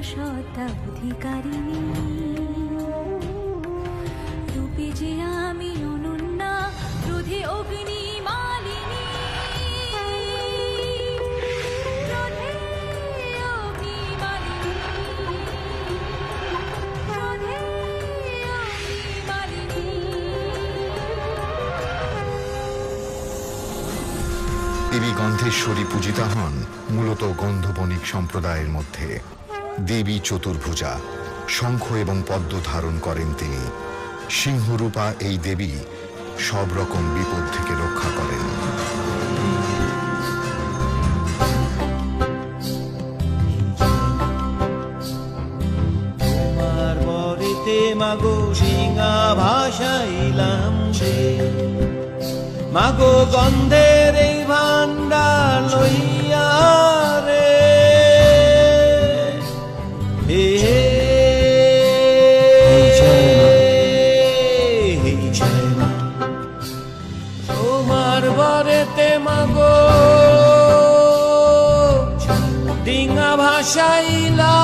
সত্তা অধিকারিণী রূপে যে আমি অনন্যা, ক্রোধে অগ্নি মালিনী, ক্রোধে অগ্নি মালিনী, ক্রোধে অগ্নি মালিনী। দেবী গন্ধেশ্বরী পূজিতা হন মূলত গন্ধবণিক সম্প্রদায়ের মধ্যে। দেবী চতুর্ভুজা, শঙ্খ এবং পদ্ম ধারণ করেন তিনি। সিংহরূপা এই দেবী সব রকম বিপদ থেকে রক্ষা করেন। তোমার বরেতে মাগো সিংহা ভাসাইলাম সে, মাগো গন্ধের এই ভান্ডার লইয়া রে, তোমার বরেতে মাগো ডিঙা ভাসাইলা